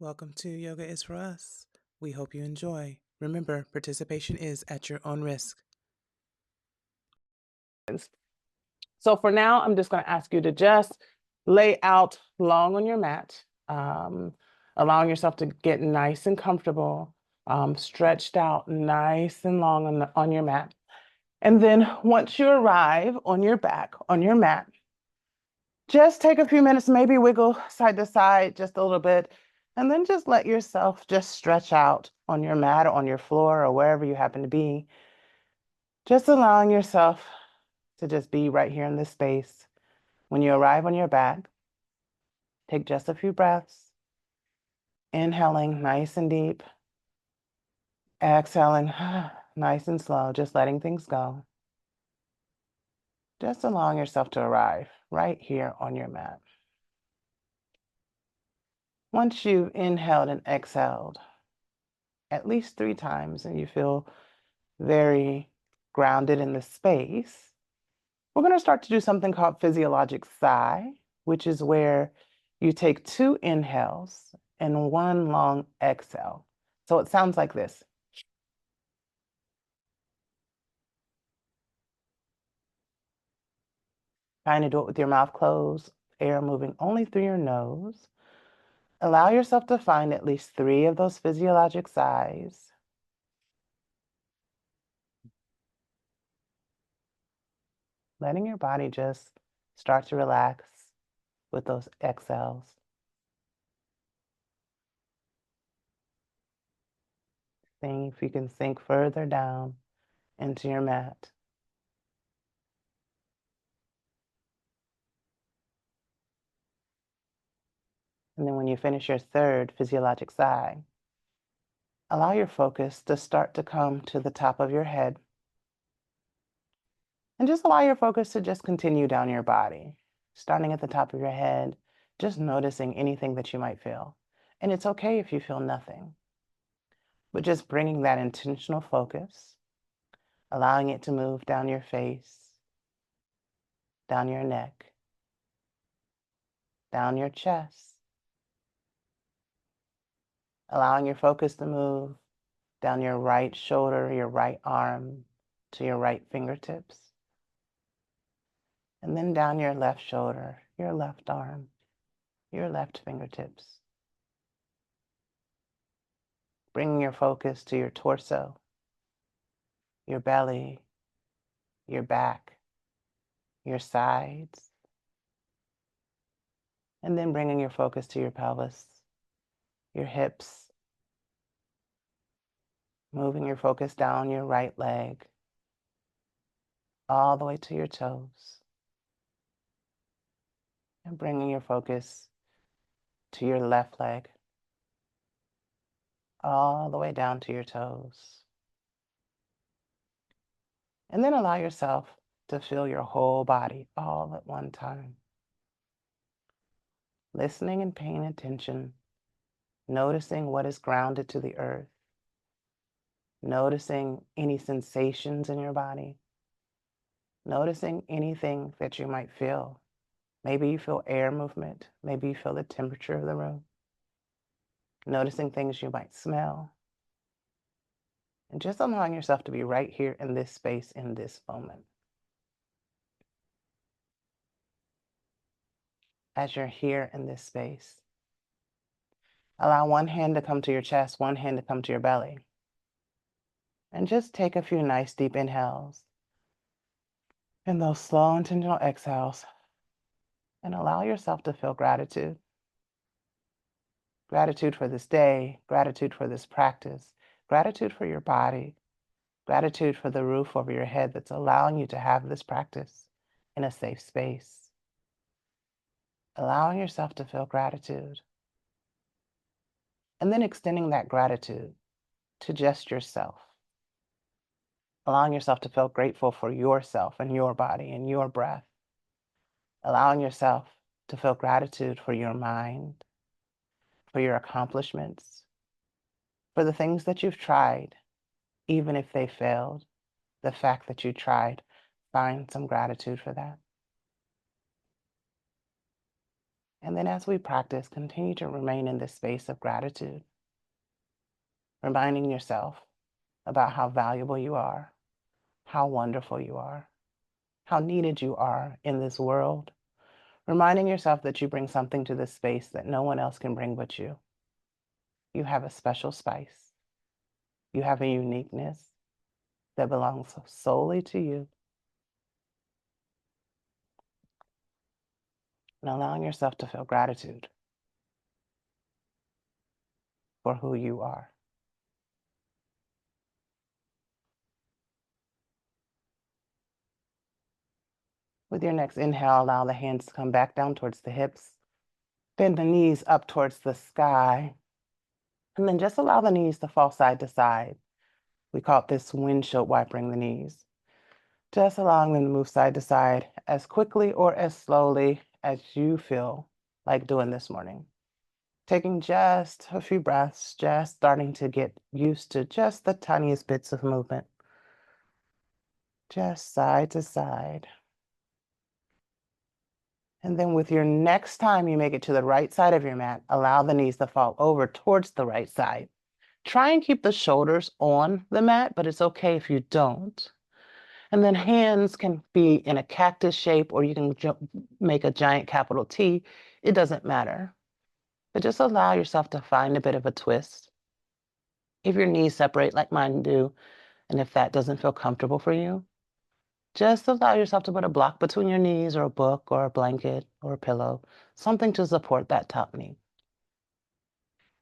Welcome to Yoga is for Us. We hope you enjoy. Remember, participation is at your own risk. So for now, I'm just going to ask you to just lay out long on your mat, allowing yourself to get nice and comfortable, stretched out nice and long on your mat. And then once you arrive on your back, on your mat, just take a few minutes, maybe wiggle side to side just a little bit, and then just let yourself just stretch out on your mat or on your floor or wherever you happen to be. Just allowing yourself to just be right here in this space. When you arrive on your back, take just a few breaths, inhaling nice and deep, exhaling nice and slow, just letting things go. Just allowing yourself to arrive right here on your mat. Once you've inhaled and exhaled at least 3 times and you feel very grounded in the space, we're going to start to do something called physiologic sigh, which is where you take 2 inhales and 1 long exhale. So it sounds like this. Trying to do it with your mouth closed, air moving only through your nose. Allow yourself to find at least 3 of those physiologic sighs. Letting your body just start to relax with those exhales. Seeing if you can sink further down into your mat. And then when you finish your 3rd physiologic sigh, allow your focus to start to come to the top of your head. And just allow your focus to just continue down your body, starting at the top of your head, just noticing anything that you might feel. And it's okay if you feel nothing, but just bringing that intentional focus, allowing it to move down your face, down your neck, down your chest, allowing your focus to move down your right shoulder, your right arm, to your right fingertips, and then down your left shoulder, your left arm, your left fingertips. Bringing your focus to your torso, your belly, your back, your sides, and then bringing your focus to your pelvis, your hips, moving your focus down your right leg, all the way to your toes, and bringing your focus to your left leg, all the way down to your toes. And then allow yourself to feel your whole body all at one time. Listening and paying attention, noticing what is grounded to the earth, noticing any sensations in your body, noticing anything that you might feel. Maybe you feel air movement, maybe you feel the temperature of the room, noticing things you might smell, and just allowing yourself to be right here in this space, in this moment. As you're here in this space, allow one hand to come to your chest, one hand to come to your belly. And just take a few nice deep inhales and those slow intentional exhales, and allow yourself to feel gratitude. Gratitude for this day, gratitude for this practice, gratitude for your body, gratitude for the roof over your head that's allowing you to have this practice in a safe space. Allowing yourself to feel gratitude. And then extending that gratitude to just yourself. Allowing yourself to feel grateful for yourself and your body and your breath. Allowing yourself to feel gratitude for your mind, for your accomplishments, for the things that you've tried, even if they failed. The fact that you tried, find some gratitude for that. And then as we practice, continue to remain in this space of gratitude, reminding yourself about how valuable you are, how wonderful you are, how needed you are in this world, reminding yourself that you bring something to this space that no one else can bring but you. You have a special spice. You have a uniqueness that belongs solely to you. And allowing yourself to feel gratitude for who you are. With your next inhale, allow the hands to come back down towards the hips. Bend the knees up towards the sky. And then just allow the knees to fall side to side. We call it this windshield wipering the knees. Just allowing them to move side to side as quickly or as slowly as you feel like doing this morning. Taking just a few breaths, just starting to get used to just the tiniest bits of movement. Just side to side. And then with your next time you make it to the right side of your mat, allow the knees to fall over towards the right side. Try and keep the shoulders on the mat, but it's okay if you don't. And then hands can be in a cactus shape, or you can make a giant capital T. It doesn't matter. But just allow yourself to find a bit of a twist. If your knees separate like mine do, and if that doesn't feel comfortable for you, just allow yourself to put a block between your knees, or a book, or a blanket, or a pillow, something to support that top knee.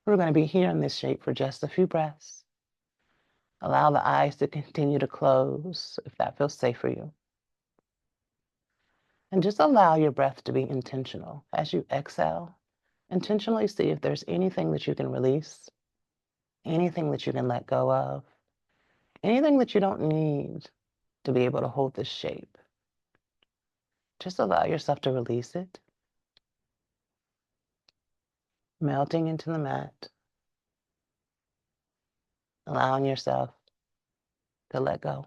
We're going to be here in this shape for just a few breaths. Allow the eyes to continue to close if that feels safe for you. And just allow your breath to be intentional. As you exhale, intentionally see if there's anything that you can release, anything that you can let go of, anything that you don't need to be able to hold this shape. Just allow yourself to release it, melting into the mat, allowing yourself to let go.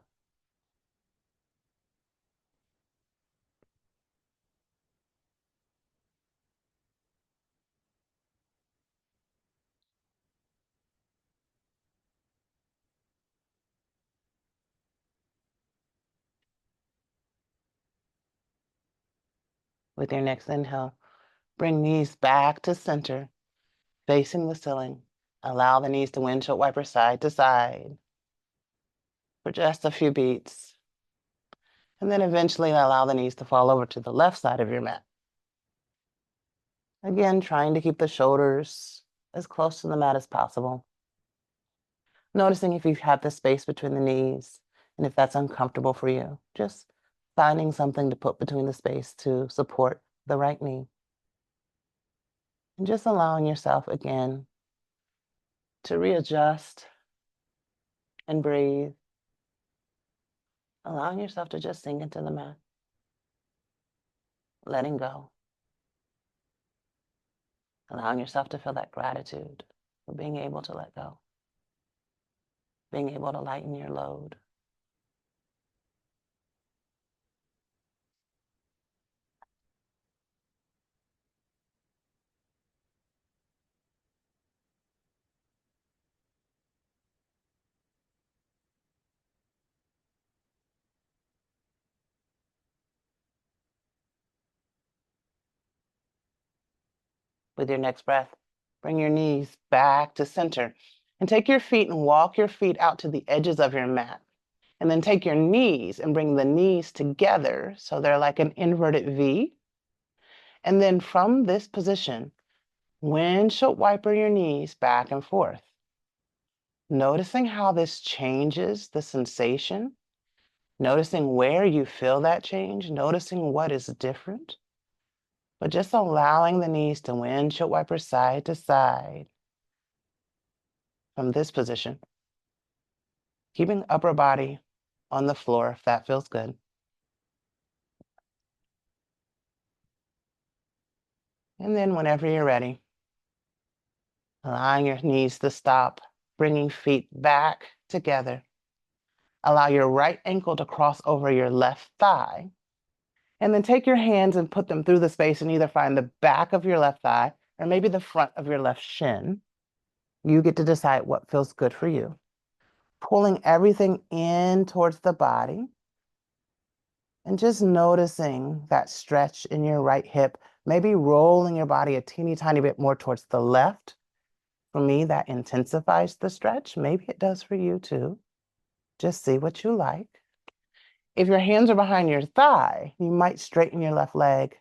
With your next inhale, bring knees back to center, facing the ceiling. Allow the knees to windshield wiper side to side for just a few beats. And then eventually allow the knees to fall over to the left side of your mat. Again, trying to keep the shoulders as close to the mat as possible. Noticing if you have the space between the knees and if that's uncomfortable for you. Just finding something to put between the space to support the right knee. And just allowing yourself again to readjust and breathe. Allowing yourself to just sink into the mat. Letting go. Allowing yourself to feel that gratitude for being able to let go. Being able to lighten your load. With your next breath, bring your knees back to center and take your feet and walk your feet out to the edges of your mat. And then take your knees and bring the knees together so they're like an inverted V. And then from this position, windshield wiper your knees back and forth. Noticing how this changes the sensation, noticing where you feel that change, noticing what is different, but just allowing the knees to windshield wiper side to side from this position. Keeping upper body on the floor if that feels good. And then whenever you're ready, allowing your knees to stop, bringing feet back together. Allow your right ankle to cross over your left thigh. And then take your hands and put them through the space and either find the back of your left thigh or maybe the front of your left shin. You get to decide what feels good for you. Pulling everything in towards the body and just noticing that stretch in your right hip, maybe rolling your body a teeny tiny bit more towards the left. For me, that intensifies the stretch. Maybe it does for you too. Just see what you like. If your hands are behind your thigh, you might straighten your left leg.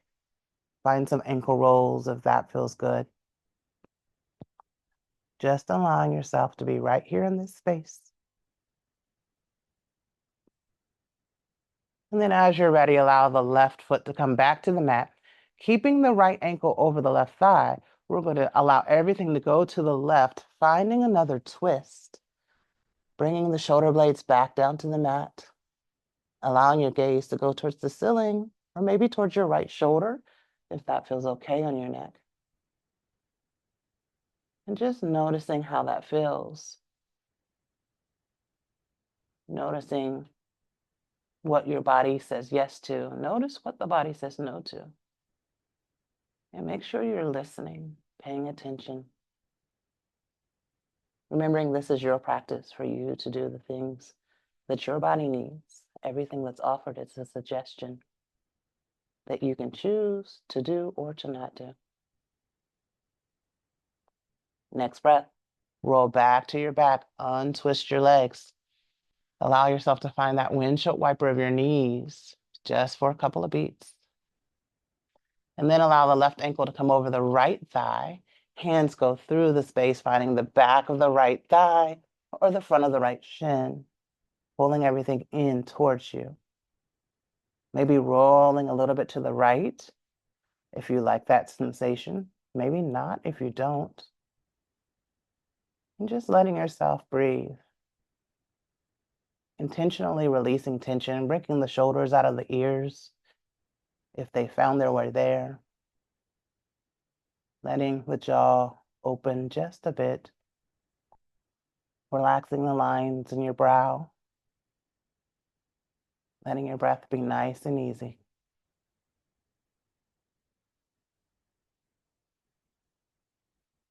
Find some ankle rolls if that feels good. Just allowing yourself to be right here in this space. And then as you're ready, allow the left foot to come back to the mat. Keeping the right ankle over the left thigh, we're going to allow everything to go to the left, finding another twist. Bringing the shoulder blades back down to the mat. Allowing your gaze to go towards the ceiling or maybe towards your right shoulder, if that feels okay on your neck. And just noticing how that feels. Noticing what your body says yes to. Notice what the body says no to. And make sure you're listening, paying attention. Remembering this is your practice for you to do the things that your body needs. Everything that's offered is a suggestion that you can choose to do or to not do. Next breath, roll back to your back, untwist your legs. Allow yourself to find that windshield wiper of your knees just for a couple of beats. And then allow the left ankle to come over the right thigh. Hands go through the space, finding the back of the right thigh or the front of the right shin, pulling everything in towards you. Maybe rolling a little bit to the right if you like that sensation. Maybe not if you don't. And just letting yourself breathe. Intentionally releasing tension, breaking the shoulders out of the ears if they found their way there. Letting the jaw open just a bit. Relaxing the lines in your brow. Letting your breath be nice and easy.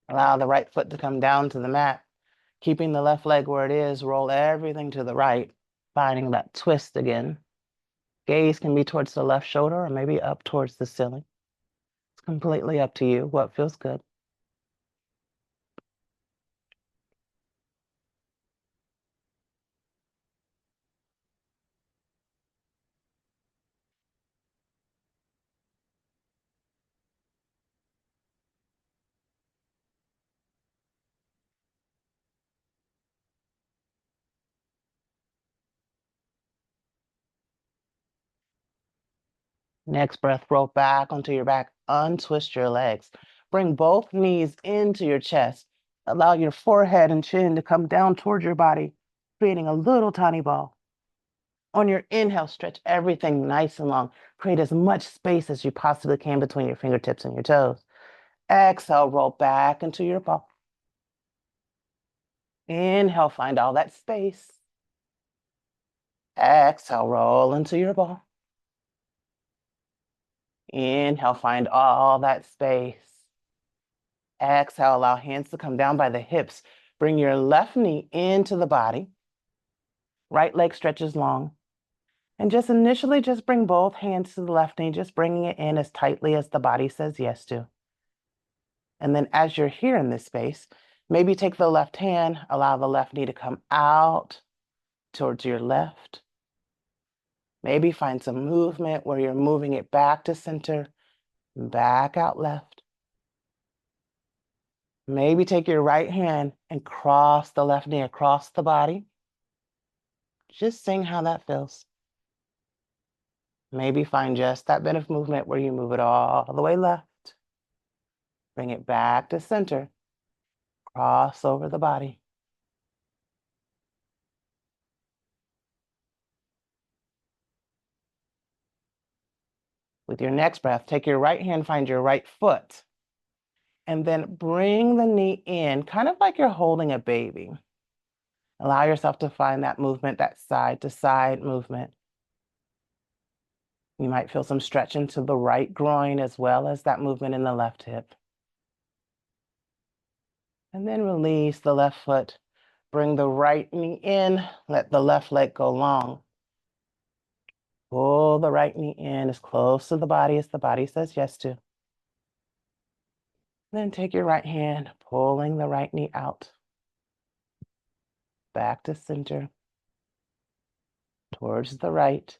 Allow the right foot to come down to the mat. Keeping the left leg where it is, roll everything to the right, finding that twist again. Gaze can be towards the left shoulder or maybe up towards the ceiling. It's completely up to you what feels good. Next breath, roll back onto your back, untwist your legs. Bring both knees into your chest. Allow your forehead and chin to come down toward your body, creating a little tiny ball. On your inhale, stretch everything nice and long. Create as much space as you possibly can between your fingertips and your toes. Exhale, roll back into your ball. Inhale, find all that space. Exhale, roll into your ball. Inhale, find all that space. Exhale, allow hands to come down by the hips. Bring your left knee into the body. Right leg stretches long. And just initially, just bring both hands to the left knee, just bringing it in as tightly as the body says yes to. And then as you're here in this space, maybe take the left hand, allow the left knee to come out towards your left. Maybe find some movement where you're moving it back to center, back out left. Maybe take your right hand and cross the left knee across the body. Just seeing how that feels. Maybe find just that bit of movement where you move it all the way left. Bring it back to center. Cross over the body. With your next breath, take your right hand, find your right foot, and then bring the knee in, kind of like you're holding a baby. Allow yourself to find that movement, that side to side movement. You might feel some stretch into the right groin as well as that movement in the left hip. And then release the left foot. Bring the right knee in, let the left leg go long. Pull the right knee in as close to the body as the body says yes to. Then take your right hand, pulling the right knee out. Back to center. Towards the right.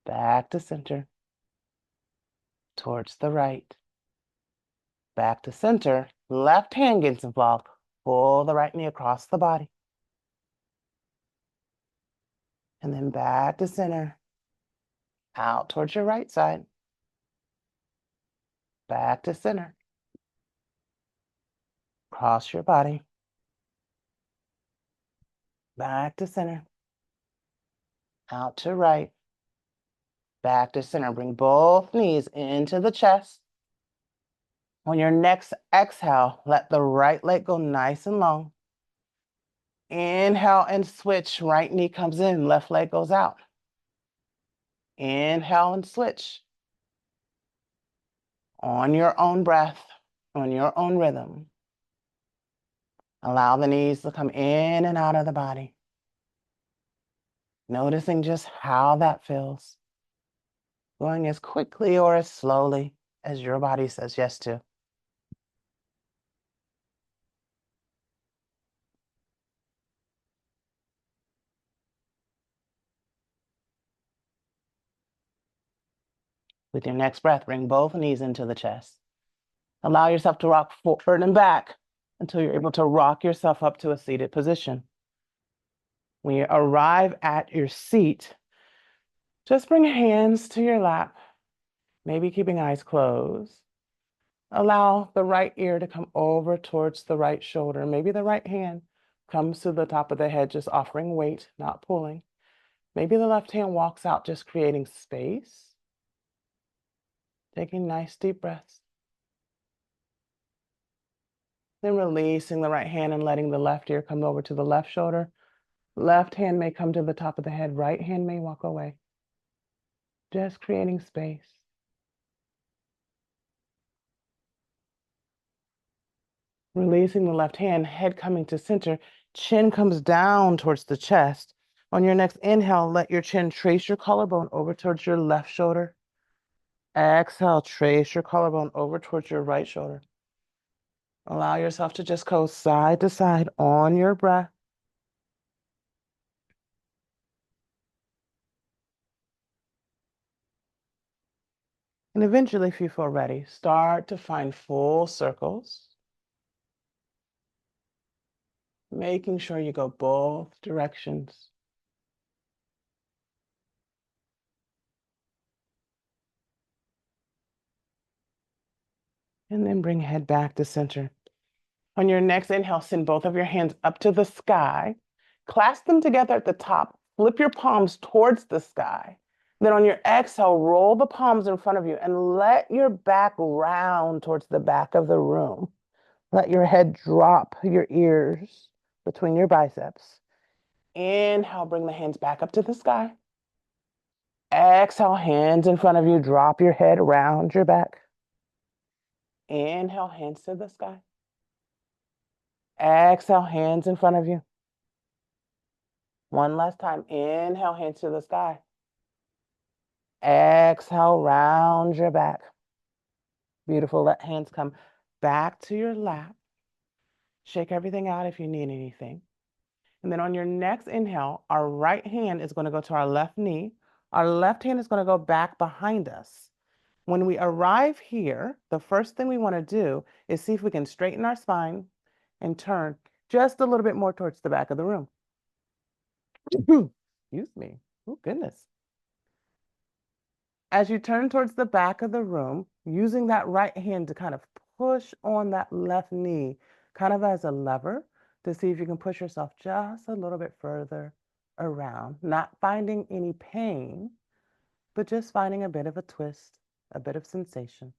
Back to center. Towards the right. Back to center. Left hand gets involved. Pull the right knee across the body. And then back to center. Out towards your right side. Back to center. Cross your body. Back to center. Out to right. Back to center. Bring both knees into the chest. On your next exhale, let the right leg go nice and long. Inhale and switch. Right knee comes in, left leg goes out. Inhale and switch. On your own breath, on your own rhythm. Allow the knees to come in and out of the body. Noticing just how that feels. Going as quickly or as slowly as your body says yes to. With your next breath, bring both knees into the chest. Allow yourself to rock forward and back until you're able to rock yourself up to a seated position. When you arrive at your seat, just bring hands to your lap, maybe keeping eyes closed. Allow the right ear to come over towards the right shoulder. Maybe the right hand comes to the top of the head, just offering weight, not pulling. Maybe the left hand walks out, just creating space. Taking nice deep breaths. Then releasing the right hand and letting the left ear come over to the left shoulder. Left hand may come to the top of the head. Right hand may walk away. Just creating space. Releasing the left hand, head coming to center. Chin comes down towards the chest. On your next inhale, let your chin trace your collarbone over towards your left shoulder. Exhale, trace your collarbone over towards your right shoulder. Allow yourself to just go side to side on your breath. And eventually, if you feel ready, start to find full circles, making sure you go both directions. And then bring head back to center. On your next inhale, send both of your hands up to the sky. Clasp them together at the top. Flip your palms towards the sky. Then on your exhale, roll the palms in front of you and let your back round towards the back of the room. Let your head drop your ears between your biceps. Inhale, bring the hands back up to the sky. Exhale, hands in front of you. Drop your head around your back. Inhale, hands to the sky. Exhale, hands in front of you. One last time. Inhale, hands to the sky. Exhale, round your back. Beautiful. Let hands come back to your lap. Shake everything out if you need anything. And then on your next inhale, our right hand is going to go to our left knee. Our left hand is going to go back behind us. When we arrive here, the first thing we want to do is see if we can straighten our spine and turn just a little bit more towards the back of the room. Excuse me. Oh, goodness. As you turn towards the back of the room, using that right hand to kind of push on that left knee, kind of as a lever to see if you can push yourself just a little bit further around, not finding any pain, but just finding a bit of a twist, a bit of sensation.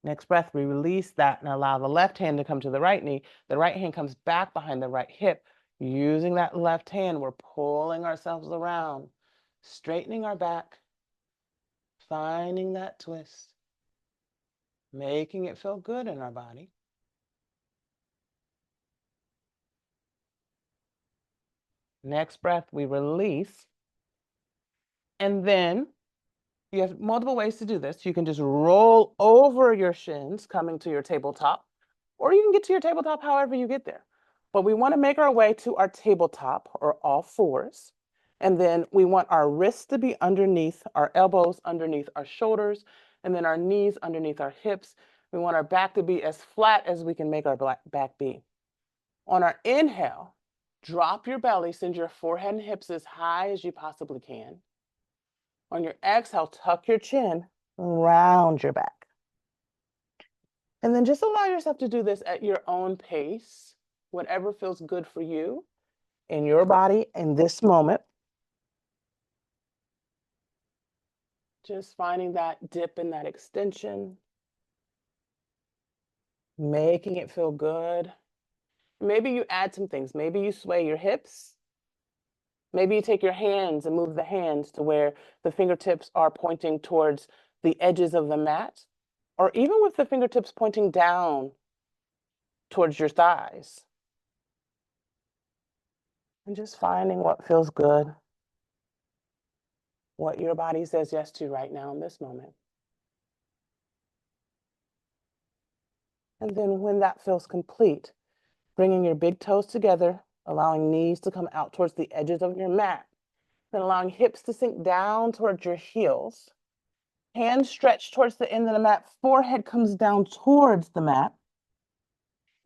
Next breath, we release that and allow the left hand to come to the right knee. The right hand comes back behind the right hip. Using that left hand, we're pulling ourselves around, straightening our back, finding that twist, making it feel good in our body. Next breath, we release. And then you have multiple ways to do this. You can just roll over your shins, coming to your tabletop, or you can get to your tabletop however you get there. But we want to make our way to our tabletop or all fours. And then we want our wrists to be underneath, our elbows underneath our shoulders, and then our knees underneath our hips. We want our back to be as flat as we can make our back be. On our inhale, drop your belly, send your forehead and hips as high as you possibly can. On your exhale, tuck your chin, round your back. And then just allow yourself to do this at your own pace, whatever feels good for you in your body in this moment. Just finding that dip and that extension, making it feel good. Maybe you add some things. Maybe you sway your hips. Maybe you take your hands and move the hands to where the fingertips are pointing towards the edges of the mat, or even with the fingertips pointing down towards your thighs. And just finding what feels good, what your body says yes to right now in this moment. And then when that feels complete, bringing your big toes together, allowing knees to come out towards the edges of your mat, then allowing hips to sink down towards your heels. Hands stretch towards the end of the mat, forehead comes down towards the mat.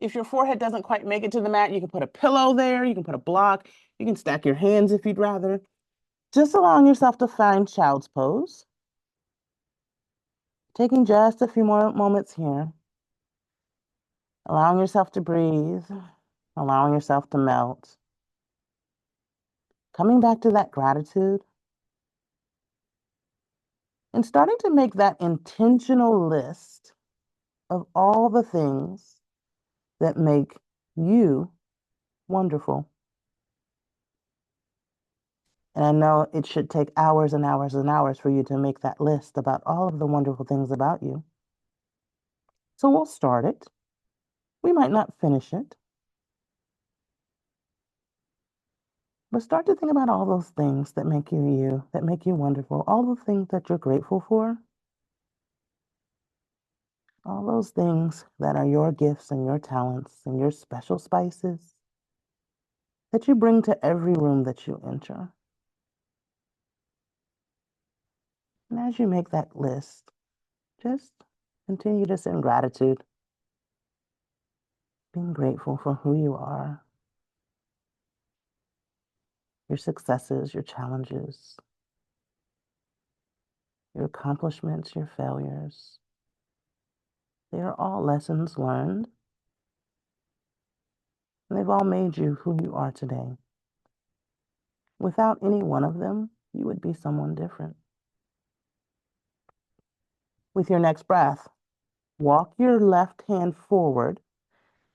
If your forehead doesn't quite make it to the mat, you can put a pillow there, you can put a block, you can stack your hands if you'd rather. Just allowing yourself to find child's pose. Taking just a few more moments here. Allowing yourself to breathe, allowing yourself to melt. Coming back to that gratitude and starting to make that intentional list of all the things that make you wonderful. And I know it should take hours and hours and hours for you to make that list about all of the wonderful things about you. So we'll start it. We might not finish it, but start to think about all those things that make you you, that make you wonderful, all the things that you're grateful for, all those things that are your gifts and your talents and your special spices that you bring to every room that you enter. And as you make that list, just continue to send gratitude, being grateful for who you are, your successes, your challenges, your accomplishments, your failures. They are all lessons learned, and they've all made you who you are today. Without any one of them, you would be someone different. With your next breath, walk your left hand forward,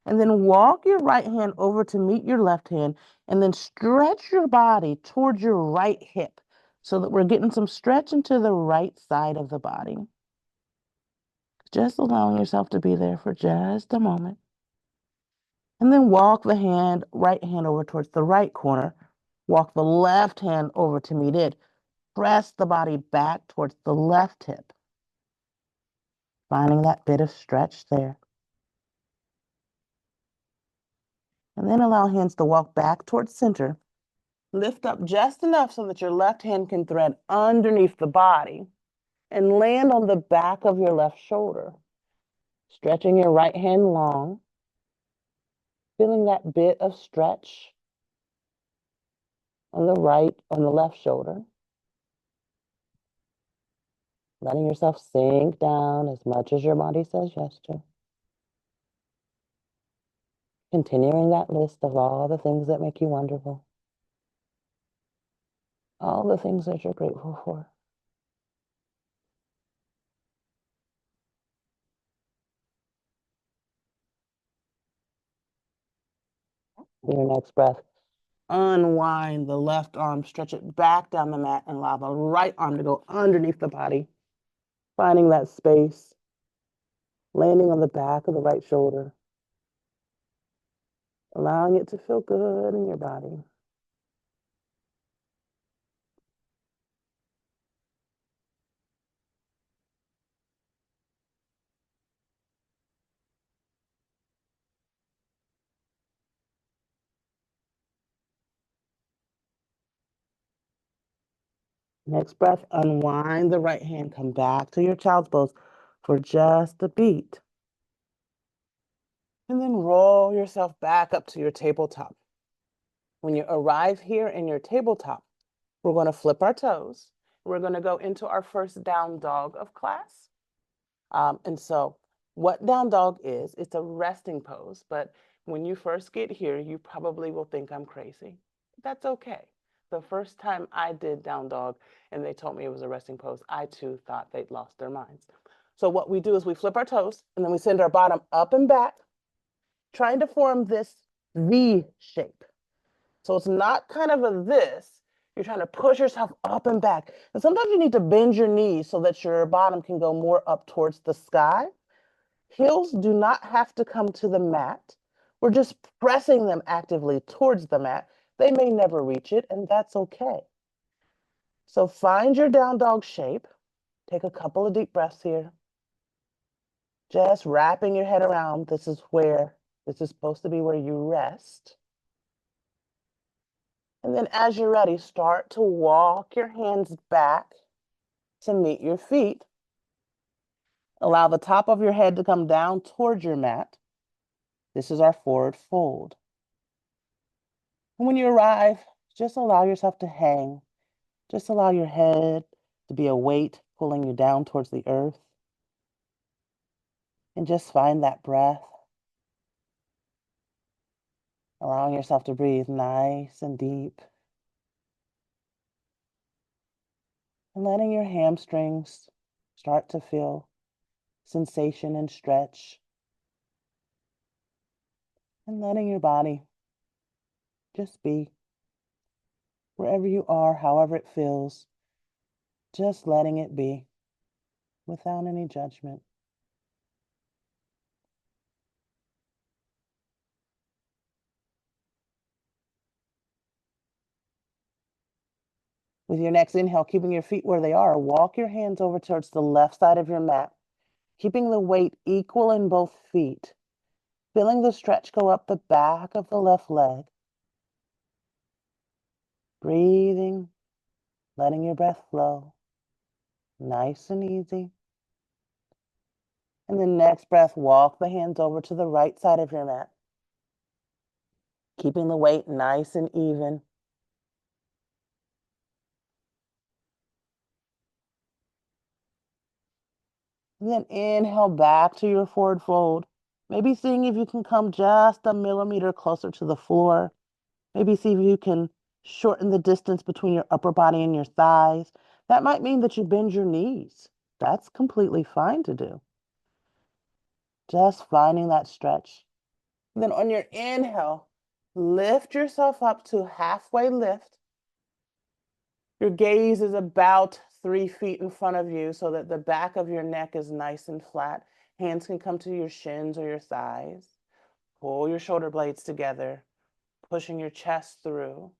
and then walk your right hand over to meet your left hand, and then stretch your body towards your right hip so that we're getting some stretch into the right side of the body. Just allowing yourself to be there for just a moment. And then walk the right hand over towards the right corner. Walk the left hand over to meet it. Press the body back towards the left hip. Finding that bit of stretch there. And then allow hands to walk back towards center. Lift up just enough so that your left hand can thread underneath the body and land on the back of your left shoulder. Stretching your right hand long. Feeling that bit of stretch on the left shoulder. Letting yourself sink down as much as your body says yes to. Continuing that list of all the things that make you wonderful. All the things that you're grateful for. Your next breath, Unwind the left arm, stretch it back down the mat, and allow the right arm to go underneath the body, finding that space, landing on the back of the right shoulder, allowing it to feel good in your body. Next breath, unwind the right hand, come back to your child's pose for just a beat. And then roll yourself back up to your tabletop. When you arrive here in your tabletop, we're going to flip our toes. We're going to go into our first down dog of class. And so what down dog is, it's a resting pose, but when you first get here, you probably will think I'm crazy. That's okay. The first time I did down dog and they told me it was a resting pose, I too thought they'd lost their minds. So what we do is we flip our toes and then we send our bottom up and back, trying to form this V shape. So it's not kind of a this, you're trying to push yourself up and back. And sometimes you need to bend your knees so that your bottom can go more up towards the sky. Heels do not have to come to the mat. We're just pressing them actively towards the mat. They may never reach it, and that's okay. So find your down dog shape. Take a couple of deep breaths here. Just wrapping your head around. This is supposed to be where you rest. And then as you're ready, start to walk your hands back to meet your feet. Allow the top of your head to come down towards your mat. This is our forward fold. And when you arrive, just allow yourself to hang. Just allow your head to be a weight pulling you down towards the earth. And just find that breath. Allowing yourself to breathe nice and deep. And letting your hamstrings start to feel sensation and stretch. And letting your body just be wherever you are, however it feels. Just letting it be without any judgment. With your next inhale, keeping your feet where they are, walk your hands over towards the left side of your mat, keeping the weight equal in both feet, feeling the stretch go up the back of the left leg. Breathing, letting your breath flow, nice and easy. And the next breath, walk the hands over to the right side of your mat, keeping the weight nice and even. And then inhale back to your forward fold. Maybe seeing if you can come just a millimeter closer to the floor. Maybe see if you can shorten the distance between your upper body and your thighs. That might mean that you bend your knees. That's completely fine to do. Just finding that stretch. And then on your inhale, lift yourself up to halfway lift. Your gaze is about 3 feet in front of you so that the back of your neck is nice and flat. Hands can come to your shins or your thighs. Pull your shoulder blades together, pushing your chest through.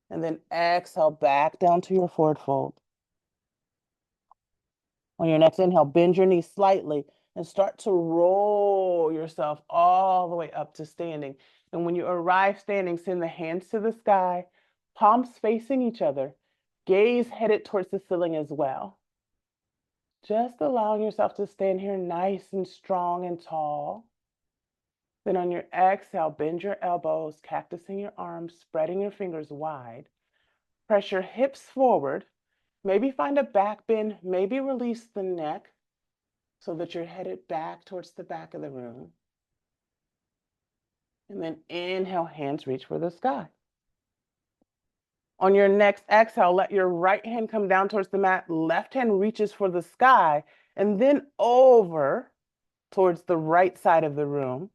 And then exhale back down to your forward fold. On your next inhale, bend your knees slightly and start to roll yourself all the way up to standing. And when you arrive standing, send the hands to the sky, palms facing each other, gaze headed towards the ceiling as well. Just allowing yourself to stand here nice and strong and tall. Then on your exhale, bend your elbows, cactusing your arms, spreading your fingers wide. Press your hips forward. Maybe find a back bend, maybe release the neck so that you're headed back towards the back of the room. And then inhale, hands reach for the sky. On your next exhale, let your right hand come down towards the mat, left hand reaches for the sky, and then over towards the right side of the room,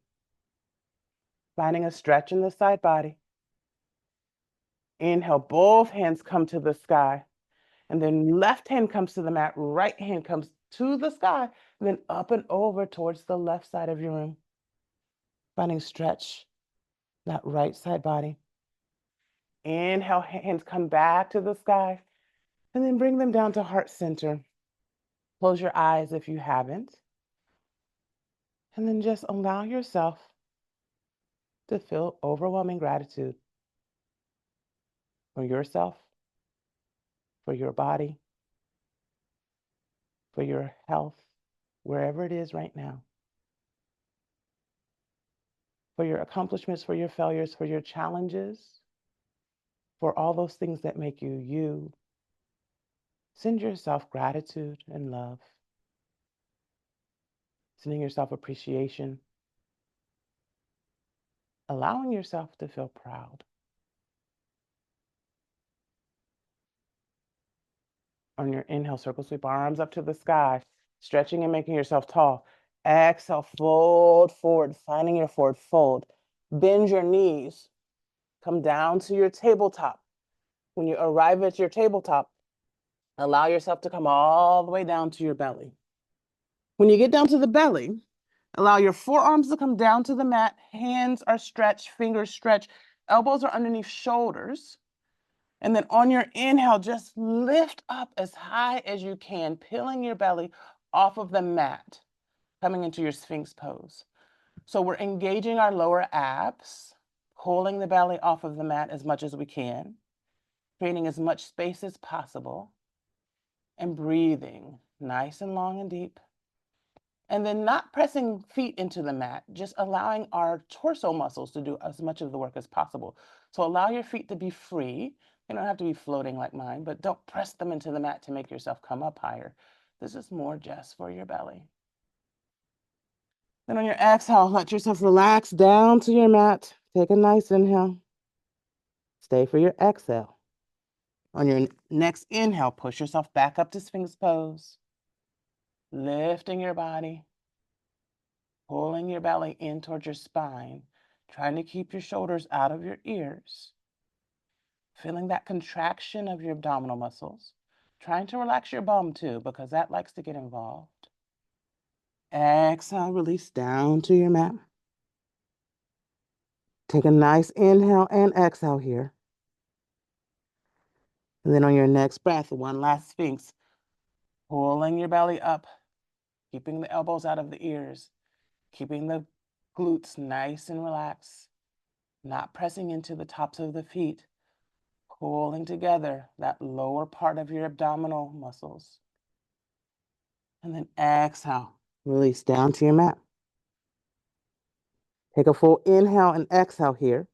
finding a stretch in the side body. Inhale, both hands come to the sky. And then left hand comes to the mat, right hand comes to the sky, and then up and over towards the left side of your room. Finding stretch, that right side body. Inhale, hands come back to the sky, and then bring them down to heart center. Close your eyes if you haven't. And then just allow yourself to feel overwhelming gratitude for yourself, for your body, for your health, wherever it is right now, for your accomplishments, for your failures, for your challenges, for all those things that make you you. Send yourself gratitude and love, sending yourself appreciation, allowing yourself to feel proud. On your inhale, circle sweep arms up to the sky, stretching and making yourself tall. Exhale, fold forward, finding your forward fold. Bend your knees, come down to your tabletop. When you arrive at your tabletop, allow yourself to come all the way down to your belly. When you get down to the belly, allow your forearms to come down to the mat. Hands are stretched, fingers stretched, elbows are underneath shoulders. And then on your inhale, just lift up as high as you can, peeling your belly off of the mat, coming into your Sphinx pose. So we're engaging our lower abs, pulling the belly off of the mat as much as we can, creating as much space as possible, and breathing nice and long and deep. And then not pressing feet into the mat, just allowing our torso muscles to do as much of the work as possible. So allow your feet to be free. You don't have to be floating like mine, but don't press them into the mat to make yourself come up higher. This is more just for your belly. Then on your exhale, let yourself relax down to your mat. Take a nice inhale. Stay for your exhale. On your next inhale, push yourself back up to Sphinx pose. Lifting your body, pulling your belly in towards your spine, trying to keep your shoulders out of your ears. Feeling that contraction of your abdominal muscles. Trying to relax your bum too, because that likes to get involved. Exhale, release down to your mat. Take a nice inhale and exhale here. And then on your next breath, one last Sphinx. Pulling your belly up, keeping the elbows out of the ears, keeping the glutes nice and relaxed, not pressing into the tops of the feet, pulling together that lower part of your abdominal muscles. And then exhale, release down to your mat. Take a full inhale and exhale here.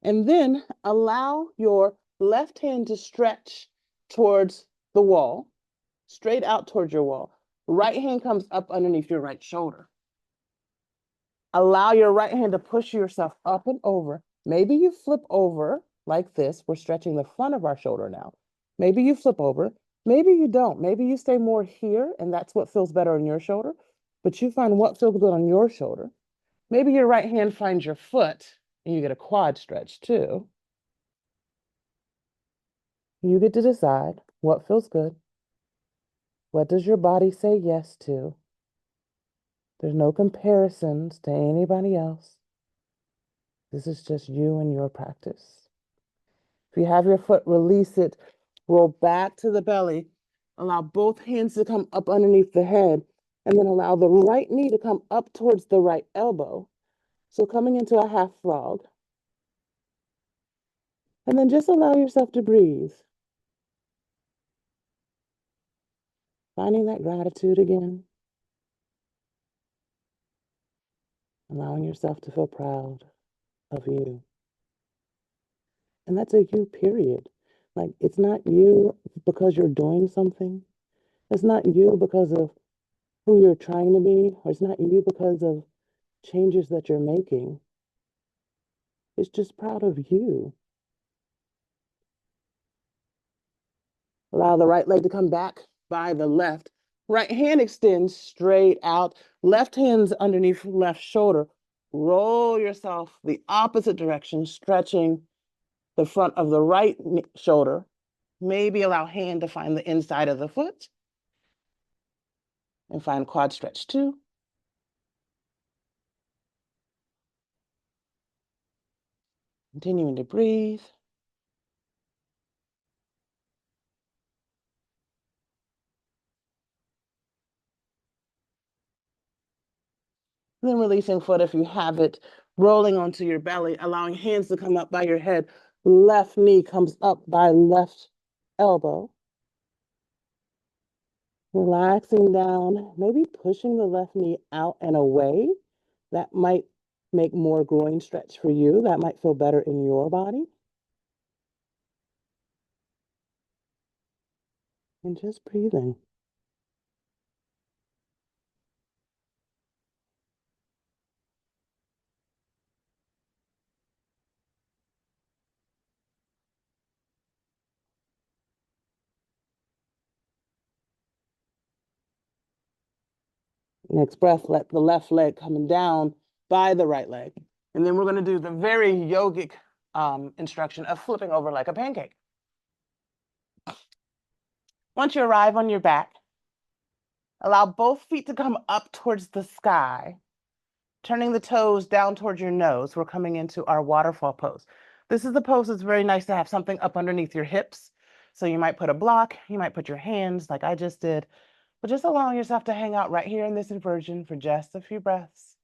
And then allow your left hand to stretch towards the wall, straight out towards your wall. Right hand comes up underneath your right shoulder. Allow your right hand to push yourself up and over. Maybe you flip over like this. We're stretching the front of our shoulder now. Maybe you flip over. Maybe you don't. Maybe you stay more here, and that's what feels better on your shoulder. But you find what feels good on your shoulder. Maybe your right hand finds your foot, and you get a quad stretch too. You get to decide what feels good. What does your body say yes to? There's no comparisons to anybody else. This is just you and your practice. If you have your foot, release it, roll back to the belly, allow both hands to come up underneath the head, and then allow the right knee to come up towards the right elbow. So coming into a half frog. And then just allow yourself to breathe. Finding that gratitude again. Allowing yourself to feel proud of you. And that's a you, period. Like, it's not you because you're doing something. It's not you because of who you're trying to be, or it's not you because of changes that you're making. It's just proud of you. Allow the right leg to come back by the left. Right hand extends straight out. Left hand's underneath left shoulder. Roll yourself the opposite direction, stretching the front of the right shoulder. Maybe allow hand to find the inside of the foot. And find quad stretch 2. Continuing to breathe. And then releasing foot if you have it, rolling onto your belly, allowing hands to come up by your head. Left knee comes up by left elbow. Relaxing down, maybe pushing the left knee out and away. That might make more groin stretch for you. That might feel better in your body. And just breathing. Next breath, let the left leg coming down by the right leg. And then we're going to do the very yogic instruction of flipping over like a pancake. Once you arrive on your back, allow both feet to come up towards the sky, turning the toes down towards your nose. We're coming into our waterfall pose. This is the pose that's very nice to have something up underneath your hips. So you might put a block, you might put your hands like I just did, but just allowing yourself to hang out right here in this inversion for just a few breaths.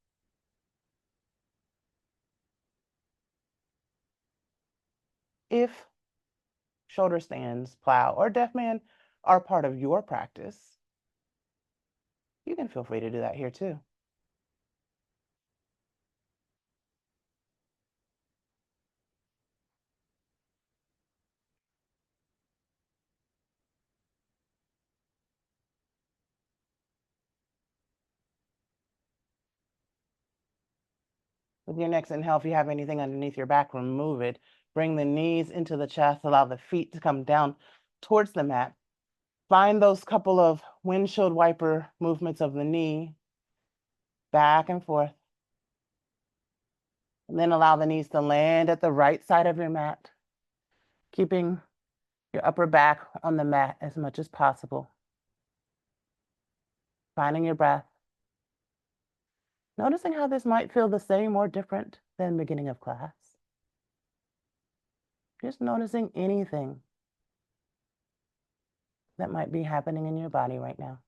If shoulder stands, plow, or deaf man are part of your practice, you can feel free to do that here too. With your next inhale, if you have anything underneath your back, remove it. Bring the knees into the chest, allow the feet to come down towards the mat. Find those couple of windshield wiper movements of the knee, back and forth. And then allow the knees to land at the right side of your mat, keeping your upper back on the mat as much as possible. Finding your breath. Noticing how this might feel the same or different than beginning of class. Just noticing anything that might be happening in your body right now.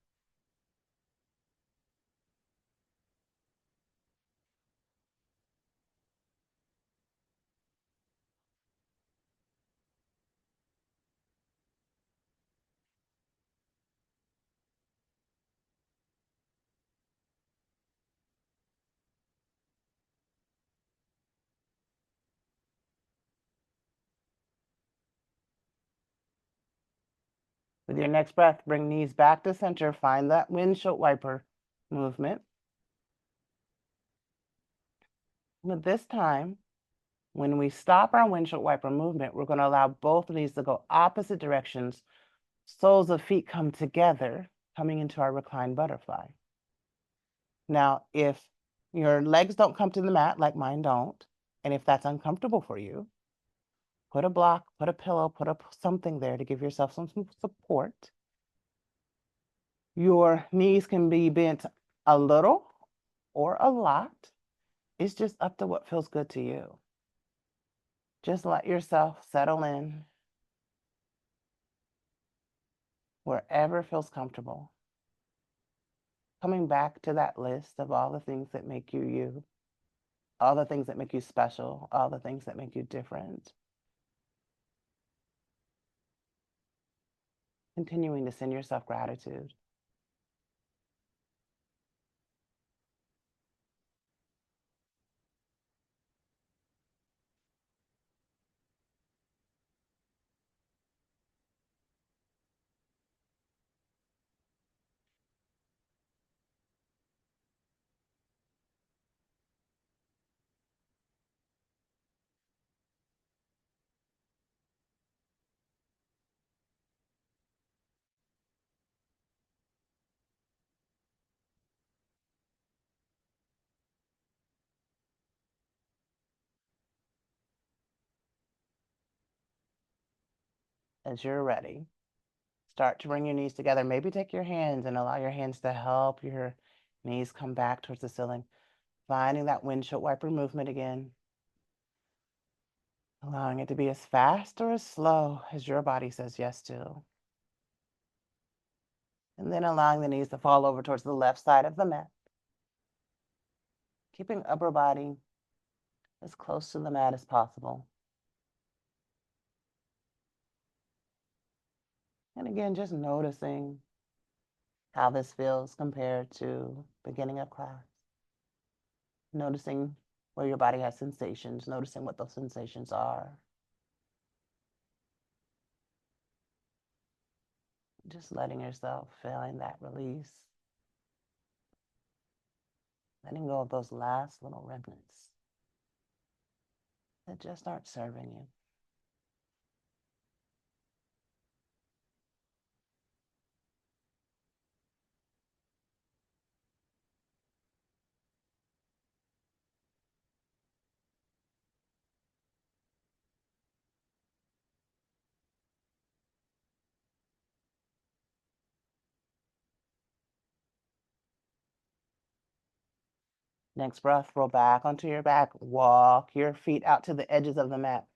With your next breath, bring knees back to center. Find that windshield wiper movement. But this time, when we stop our windshield wiper movement, we're going to allow both knees to go opposite directions. Soles of feet come together, coming into our reclined butterfly. Now, if your legs don't come to the mat like mine don't, and if that's uncomfortable for you, put a block, put a pillow, put up something there to give yourself some support. Your knees can be bent a little or a lot. It's just up to what feels good to you. Just let yourself settle in wherever feels comfortable. Coming back to that list of all the things that make you you, all the things that make you special, all the things that make you different. Continuing to send yourself gratitude. As you're ready, start to bring your knees together. Maybe take your hands and allow your hands to help your knees come back towards the ceiling. Finding that windshield wiper movement again. Allowing it to be as fast or as slow as your body says yes to. And then allowing the knees to fall over towards the left side of the mat. Keeping upper body as close to the mat as possible. And again, just noticing how this feels compared to beginning of class. Noticing where your body has sensations, noticing what those sensations are. Just letting yourself feeling that release. Letting go of those last little remnants that just aren't serving you. Next breath, roll back onto your back. Walk your feet out to the edges of the mat.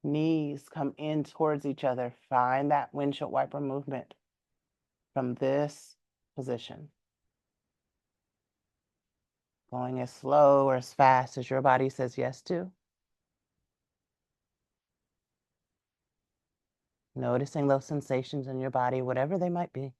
Knees come in towards each other. Find that windshield wiper movement from this position. Going as slow or as fast as your body says yes to. Noticing those sensations in your body, whatever they might be.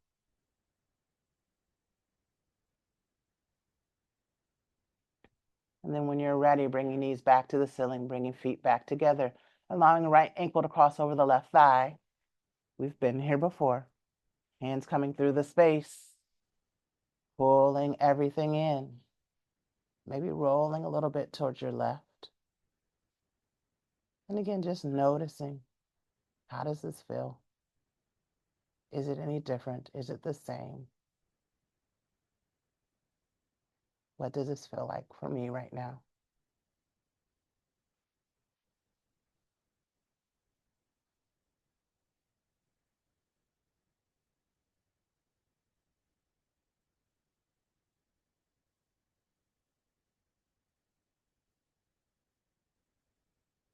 And then when you're ready, bring your knees back to the ceiling, bringing feet back together, allowing the right ankle to cross over the left thigh. We've been here before. Hands coming through the space, pulling everything in. Maybe rolling a little bit towards your left. And again, just noticing, how does this feel? Is it any different? Is it the same? What does this feel like for me right now?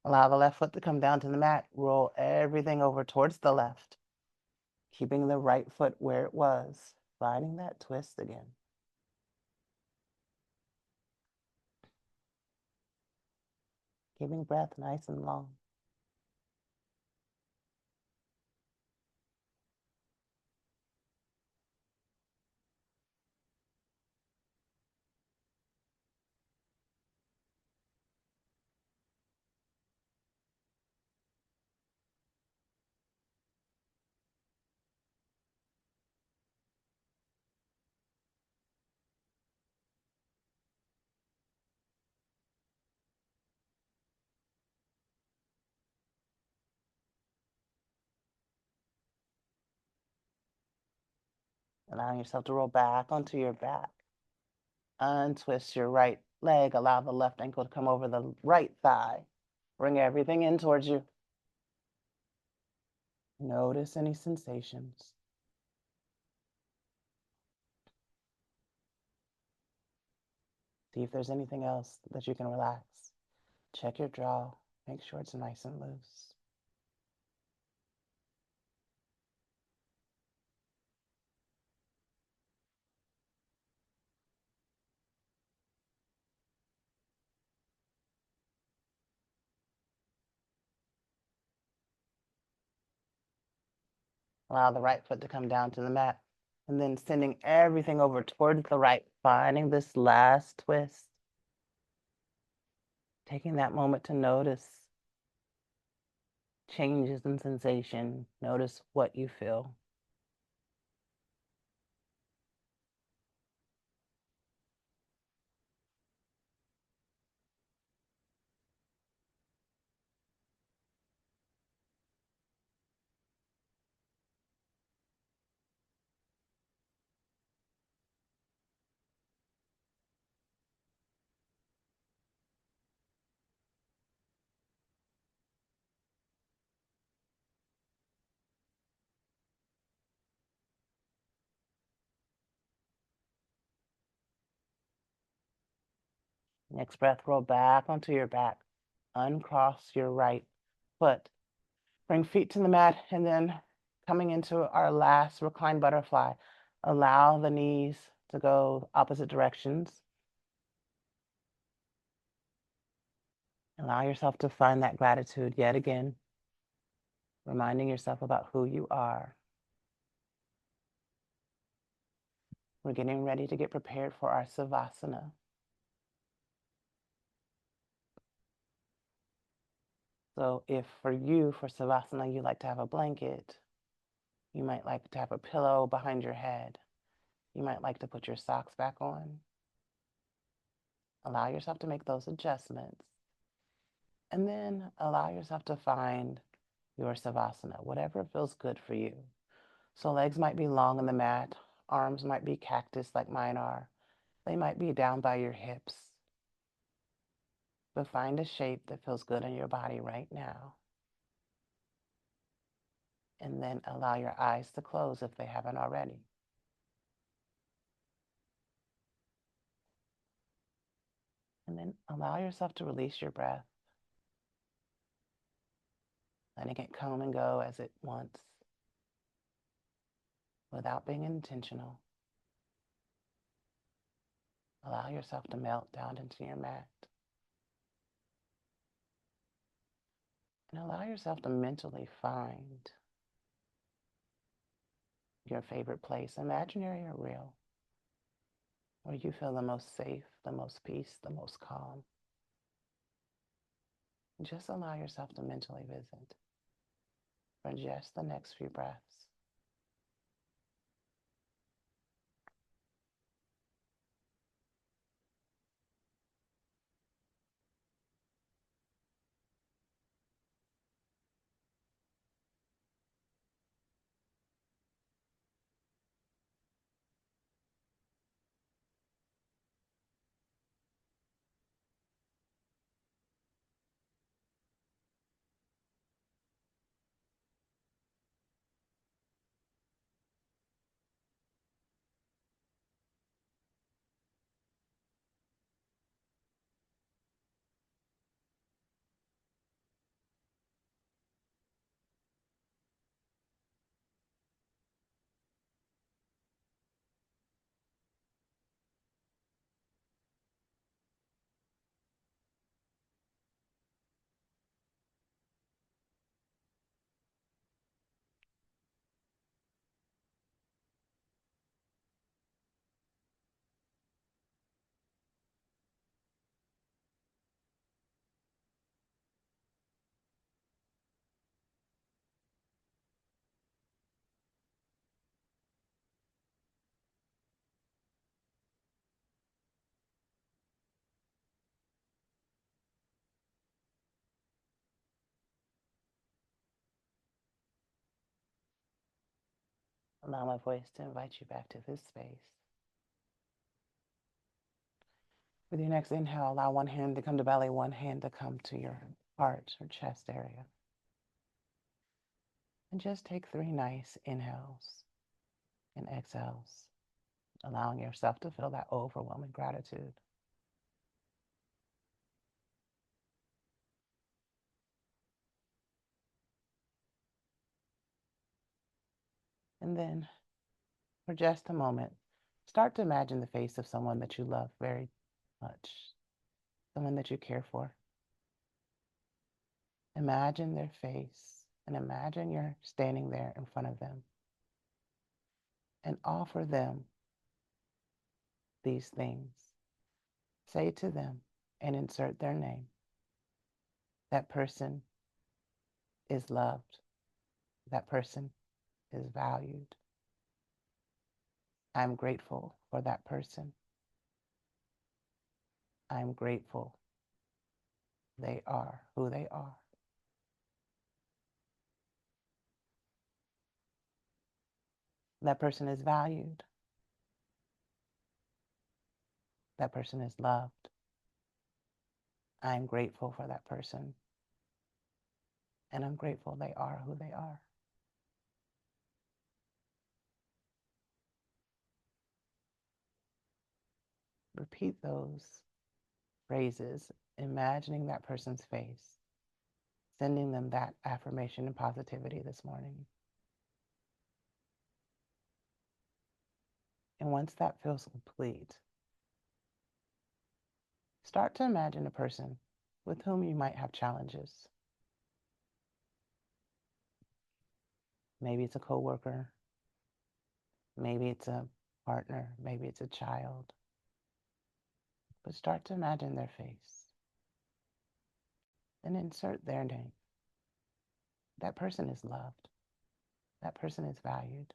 Allow the left foot to come down to the mat. Roll everything over towards the left. Keeping the right foot where it was. Finding that twist again. Keeping breath nice and long. Allowing yourself to roll back onto your back. Untwist your right leg. Allow the left ankle to come over the right thigh. Bring everything in towards you. Notice any sensations. See if there's anything else that you can relax. Check your jaw. Make sure it's nice and loose. Allow the right foot to come down to the mat. And then sending everything over towards the right. Finding this last twist. Taking that moment to notice changes in sensation. Notice what you feel. Next breath, roll back onto your back. Uncross your right foot. Bring feet to the mat, and then coming into our last reclined butterfly, allow the knees to go opposite directions. Allow yourself to find that gratitude yet again, reminding yourself about who you are. We're getting ready to get prepared for our Savasana. So if for you, for Savasana, you like to have a blanket, you might like to have a pillow behind your head, you might like to put your socks back on. Allow yourself to make those adjustments. And then allow yourself to find your Savasana, whatever feels good for you. So legs might be long on the mat, arms might be cactus like mine are. They might be down by your hips. But find a shape that feels good in your body right now. And then allow your eyes to close if they haven't already. And then allow yourself to release your breath, letting it come and go as it wants, without being intentional. Allow yourself to melt down into your mat. And allow yourself to mentally find your favorite place, imaginary or real, where you feel the most safe, the most peace, the most calm. And just allow yourself to mentally visit for just the next few breaths. Allow my voice to invite you back to this space. With your next inhale, allow one hand to come to belly, one hand to come to your heart or chest area. And just take 3 nice inhales and exhales, allowing yourself to feel that overwhelming gratitude. And then, for just a moment, start to imagine the face of someone that you love very much, someone that you care for. Imagine their face and imagine you're standing there in front of them and offer them these things. Say to them and insert their name. That person is loved. That person is valued. I'm grateful for that person. I'm grateful they are who they are. That person is valued. That person is loved. I'm grateful for that person. And I'm grateful they are who they are. Repeat those phrases, imagining that person's face, sending them that affirmation and positivity this morning. And once that feels complete, start to imagine a person with whom you might have challenges. Maybe it's a coworker, maybe it's a partner, maybe it's a child. But start to imagine their face and insert their name. That person is loved. That person is valued.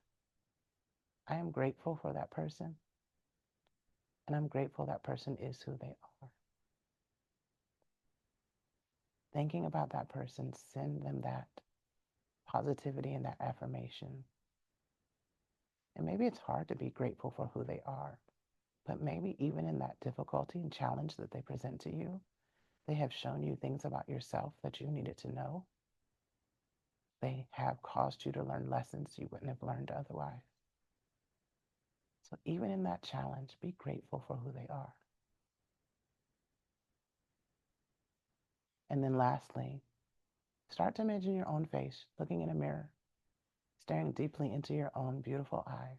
I am grateful for that person, and I'm grateful that person is who they are. Thinking about that person, send them that positivity and that affirmation. And maybe it's hard to be grateful for who they are, but maybe even in that difficulty and challenge that they present to you, they have shown you things about yourself that you needed to know. They have caused you to learn lessons you wouldn't have learned otherwise. So even in that challenge, be grateful for who they are. And then lastly, start to imagine your own face, looking in a mirror, staring deeply into your own beautiful eyes,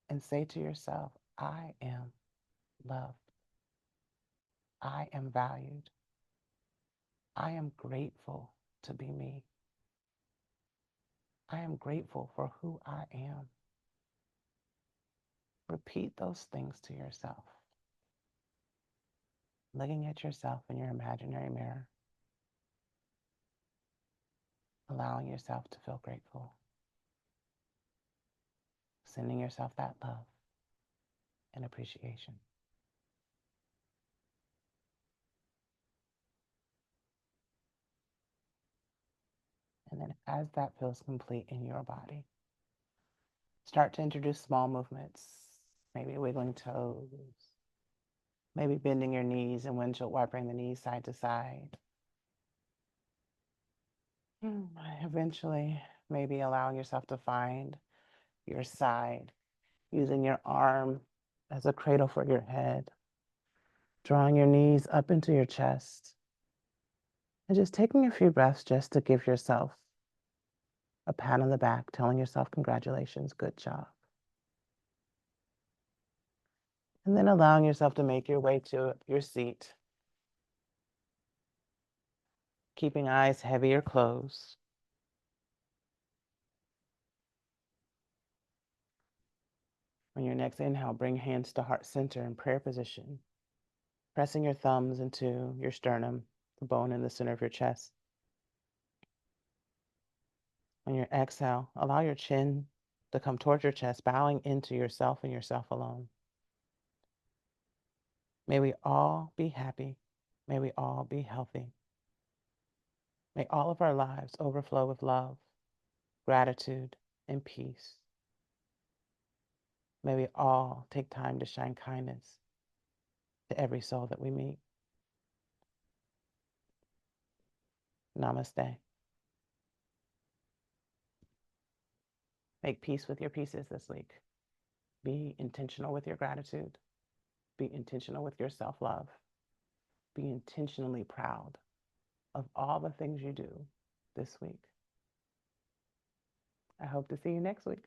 and say to yourself, I am loved. I am valued. I am grateful to be me. I am grateful for who I am. Repeat those things to yourself, looking at yourself in your imaginary mirror, allowing yourself to feel grateful, sending yourself that love and appreciation. And then as that feels complete in your body, start to introduce small movements, maybe wiggling toes, maybe bending your knees and windshield wipering the knees side to side. Eventually, maybe allowing yourself to find your side, using your arm as a cradle for your head, drawing your knees up into your chest, and just taking a few breaths just to give yourself a pat on the back, telling yourself, congratulations, good job. And then allowing yourself to make your way to your seat, keeping eyes heavy or closed. On your next inhale, bring hands to heart center in prayer position, pressing your thumbs into your sternum, the bone in the center of your chest. On your exhale, allow your chin to come towards your chest, bowing into yourself and yourself alone. May we all be happy. May we all be healthy. May all of our lives overflow with love, gratitude, and peace. May we all take time to shine kindness to every soul that we meet. Namaste. Make peace with your pieces this week. Be intentional with your gratitude. Be intentional with your self-love. Be intentionally proud of all the things you do this week. I hope to see you next week.